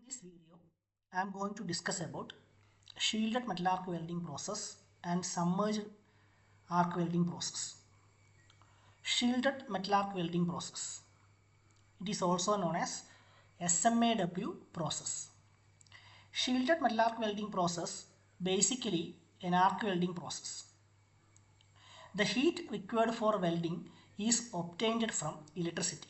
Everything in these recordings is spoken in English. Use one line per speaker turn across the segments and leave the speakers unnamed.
this video, I am going to discuss about shielded metal arc welding process and submerged arc welding process. Shielded metal arc welding process. It is also known as SMAW process. Shielded metal arc welding process basically an arc welding process. The heat required for welding is obtained from electricity.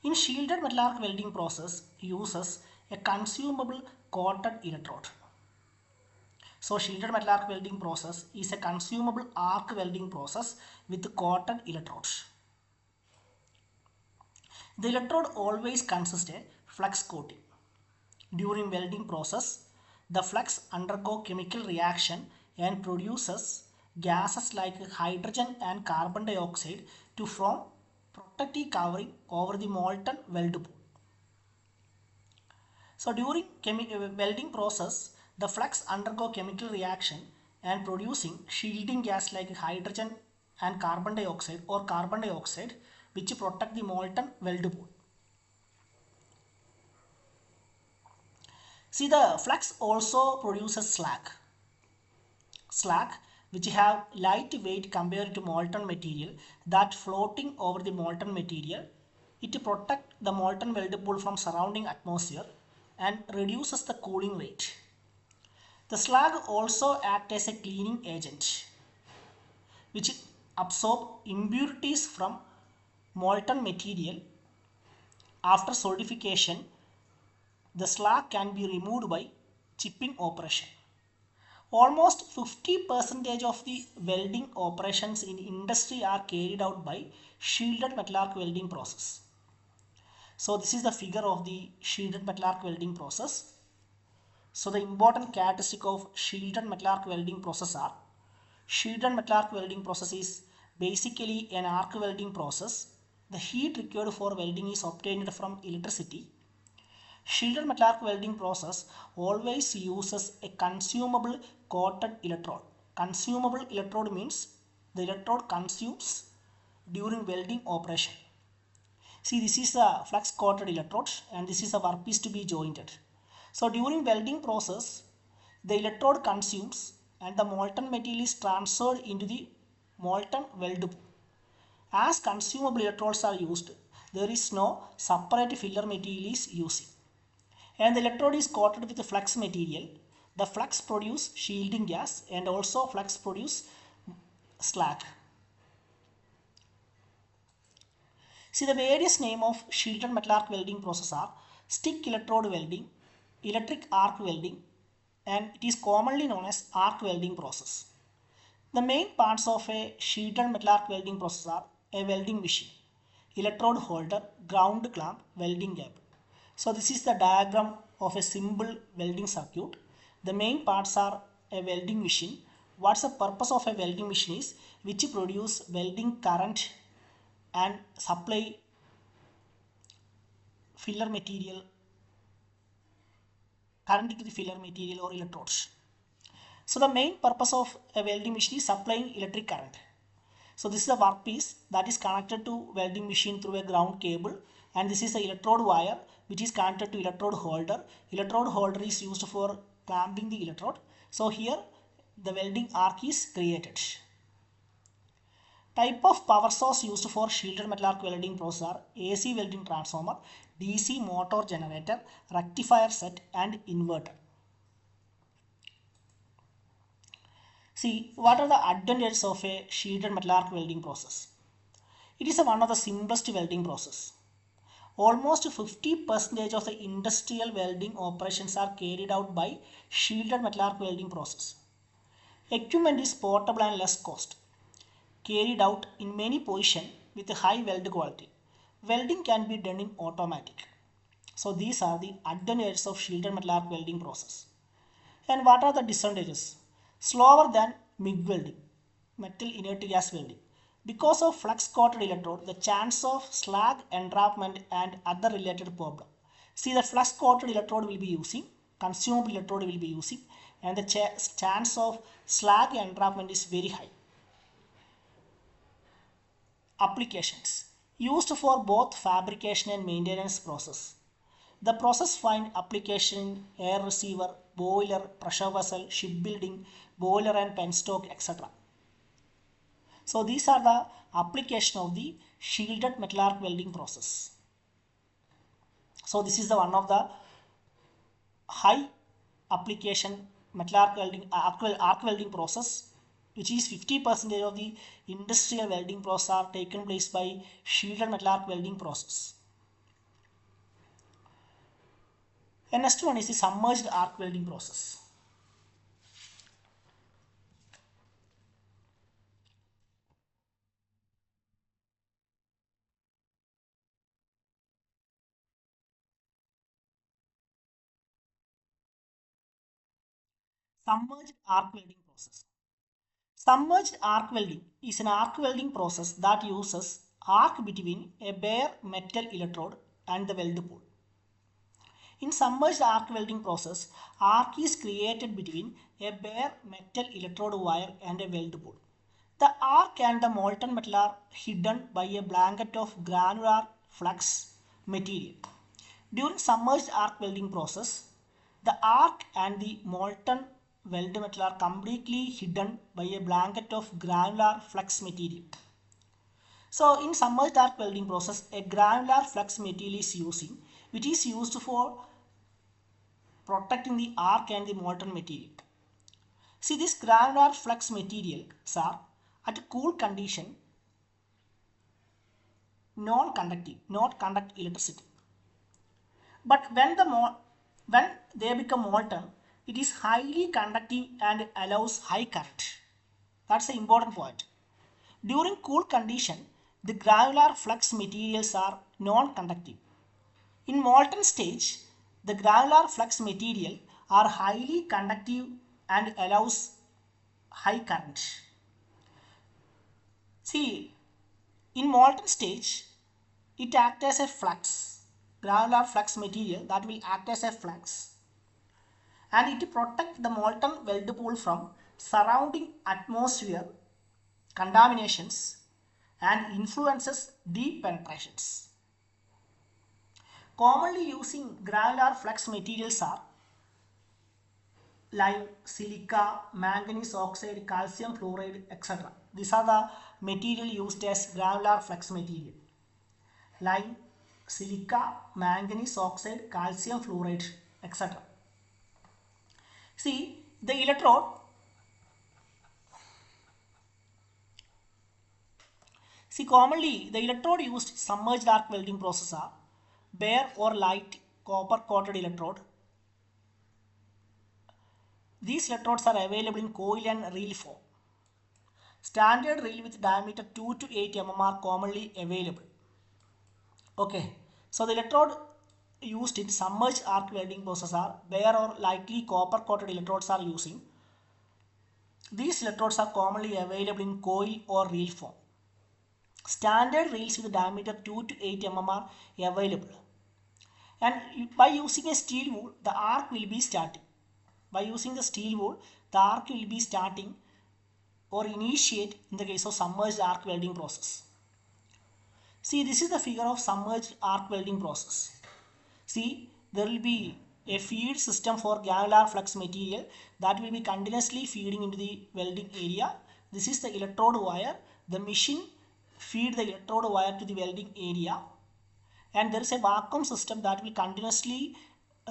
In shielded metal arc welding process uses a consumable coated electrode. So shielded metal arc welding process is a consumable arc welding process with coated electrodes. The electrode always consists of flux coating. During welding process, the flux undergo chemical reaction and produces gases like hydrogen and carbon dioxide to form protective covering over the molten weld pool. So during welding process, the flux undergo chemical reaction and producing shielding gas like hydrogen and carbon dioxide which protect the molten weld pool. See, the flux also produces slag. Slag which have light weight compared to molten material that floating over the molten material. It protects the molten weld pool from surrounding atmosphere and reduces the cooling rate. The slag also acts as a cleaning agent which absorb impurities from molten material. After solidification, the slag can be removed by chipping operation. Almost 50% of the welding operations in industry are carried out by shielded metal arc welding process. So this is the figure of the shielded metal arc welding process. So the important characteristic of shielded metal arc welding process are: shielded metal arc welding process is basically an arc welding process. The heat required for welding is obtained from electricity. Shielded metal arc welding process always uses a consumable coated electrode. Consumable electrode means the electrode consumes during welding operation. See, this is the flux coated electrode and this is the workpiece to be jointed. So during welding process, the electrode consumes and the molten material is transferred into the molten weld pool. As consumable electrodes are used, there is no separate filler material is using. And the electrode is coated with the flux material. The flux produce shielding gas and also flux produce slag. See, the various name of shielded metal arc welding process are stick electrode welding, electric arc welding, and it is commonly known as arc welding process. The main parts of a shielded metal arc welding process are a welding machine, electrode holder, ground clamp, welding gap. So this is the diagram of a simple welding circuit. The main parts are a welding machine. What's the purpose of a welding machine is which produce welding current and supply filler material, current to the filler material or electrodes. So the main purpose of a welding machine is supplying electric current. So this is a workpiece that is connected to welding machine through a ground cable, and this is the electrode wire which is connected to electrode holder. Electrode holder is used for clamping the electrode. So here the welding arc is created. Type of power source used for shielded metal arc welding process are AC welding transformer, DC motor generator, rectifier set and inverter. See, what are the advantages of a shielded metal arc welding process? It is one of the simplest welding process. Almost 50% of the industrial welding operations are carried out by shielded metal arc welding process. Equipment is portable and less cost. Carried out in many positions with high weld quality. Welding can be done in automatic. So these are the advantages of shielded metal arc welding process. And what are the disadvantages? Slower than MIG welding, metal inert gas welding. Because of flux coated electrode, the chance of slag entrapment and other related problem. See, the flux coated electrode will be using, consumable electrode will be using, and the chance of slag entrapment is very high. Applications used for both fabrication and maintenance process. The process find application in air receiver, boiler, pressure vessel, shipbuilding, boiler and penstock, etc. So these are the application of the shielded metal arc welding process. So this is the one of the high application metal arc welding process, which is 50% of the industrial welding process are taken place by shielded metal arc welding process. And next one is the submerged arc welding process. Submerged arc welding process. Submerged arc welding is an arc welding process that uses arc between a bare metal electrode and the weld pool. In submerged arc welding process, arc is created between a bare metal electrode wire and a weld pool. The arc and the molten metal are hidden by a blanket of granular flux material. During submerged arc welding process, the arc and the molten weld metal are completely hidden by a blanket of granular flux material. So in submerged arc welding process, a granular flux material is which is used for protecting the arc and the molten material. See, this granular flux materials are at cool condition non-conductive, not conduct electricity. But when they become molten, it is highly conductive and allows high current. That's the important point. During cool condition, the granular flux materials are non-conductive. In molten stage, the granular flux material are highly conductive and allows high current. See, in molten stage, it acts as a flux, granular flux material that will act as a flux, and it protects the molten weld pool from surrounding atmosphere contaminations and influences deep penetrations. Commonly using granular flux materials are lime, silica, manganese oxide, calcium fluoride, etc. These are the material used as granular flux material. Lime, silica, manganese oxide, calcium fluoride, etc. See, the electrode. See, commonly the electrode used in submerged arc welding process are bare or light copper coated electrode. These electrodes are available in coil and reel form. Standard reel with diameter 2 to 8 mm are commonly available. Okay, so the electrode used in submerged arc welding process are bare or lightly copper coated electrodes are using. These electrodes are commonly available in coil or reel form. Standard reels with diameter 2 to 8 mm are available. And by using a steel wool, the arc will be starting. By using the steel wool, the arc will be starting or initiate in the case of submerged arc welding process. See, this is the figure of submerged arc welding process. See, there will be a feed system for granular flux material that will be continuously feeding into the welding area. This is the electrode wire. The machine feed the electrode wire to the welding area, and there is a vacuum system that will continuously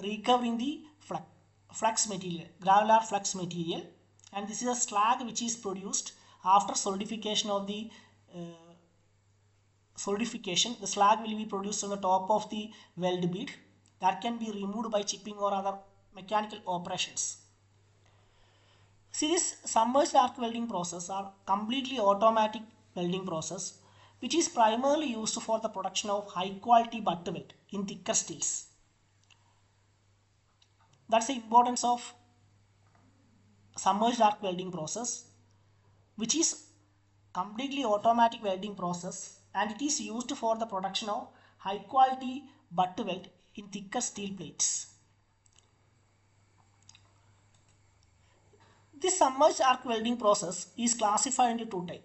recovering the flux material, granular flux material, and this is a slag which is produced after solidification of the solidification. The slag will be produced on the top of the weld bead that can be removed by chipping or other mechanical operations. See, this submerged arc welding process are completely automatic welding process which is primarily used for the production of high quality butt weld in thicker steels. That's the importance of submerged arc welding process, which is completely automatic welding process, and it is used for the production of high quality butt weld in thicker steel plates. This submerged arc welding process is classified into two types.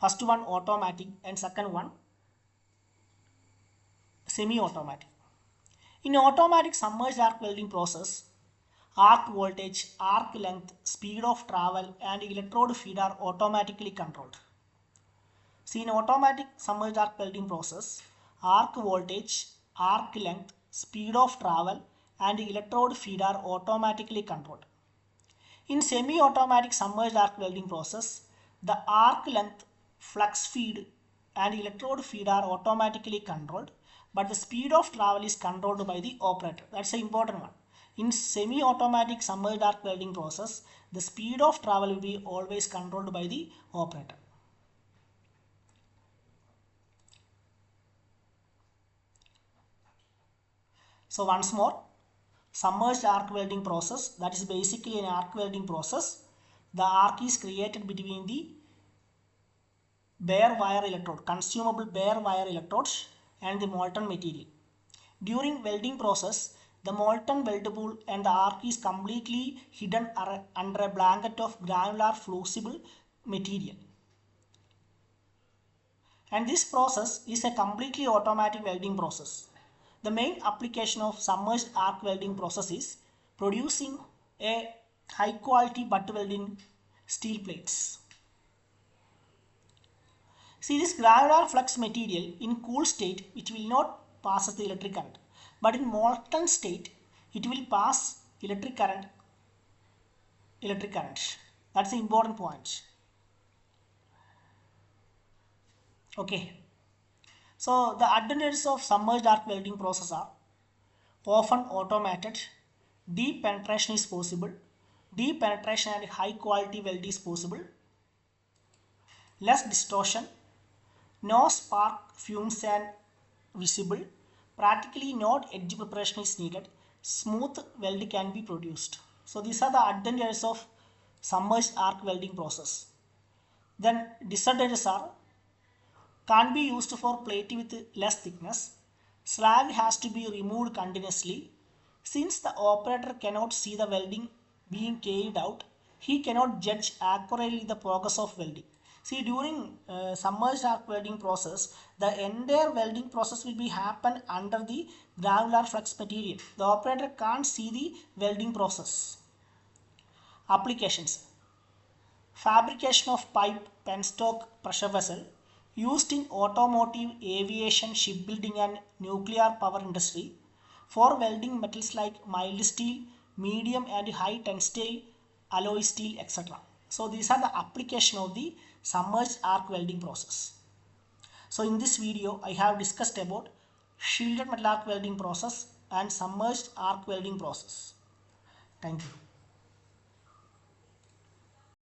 First one automatic and second one semi-automatic. In automatic submerged arc welding process, arc voltage, arc length, speed of travel and electrode feed are automatically controlled. See, in automatic submerged arc welding process, arc voltage, arc length, speed of travel and electrode feed are automatically controlled. In semi-automatic submerged arc welding process, the arc length, flux feed and electrode feed are automatically controlled, but the speed of travel is controlled by the operator. That's an important one. In semi-automatic submerged arc welding process, the speed of travel will be always controlled by the operator. So once more, submerged arc welding process, that is basically an arc welding process. The arc is created between the bare wire electrode, consumable bare wire electrodes and the molten material. During welding process, the molten weld pool and the arc is completely hidden under a blanket of granular fusible material. And this process is a completely automatic welding process. The main application of submerged arc welding process is producing a high quality butt weld in steel plates. See, this granular flux material in cool state, which will not pass the electric current, but in molten state it will pass electric current. That's the important point. Okay. So the advantages of submerged arc welding process are often automated, deep penetration is possible, deep penetration and high quality weld is possible, less distortion, no spark fumes and visible, practically not edge preparation is needed, smooth weld can be produced. So these are the advantages of submerged arc welding process. Then disadvantages are can't be used for plating with less thickness. Slag has to be removed continuously. Since the operator cannot see the welding being carried out, he cannot judge accurately the progress of welding. See, during submerged arc welding process, the entire welding process will be happen under the granular flux material. The operator can't see the welding process. Applications: fabrication of pipe, penstock, pressure vessel, used in automotive, aviation, shipbuilding and nuclear power industry, for welding metals like mild steel, medium and high tensile alloy steel, etc. So these are the application of the submerged arc welding process. So in this video I have discussed about shielded metal arc welding process and submerged arc welding process. Thank you.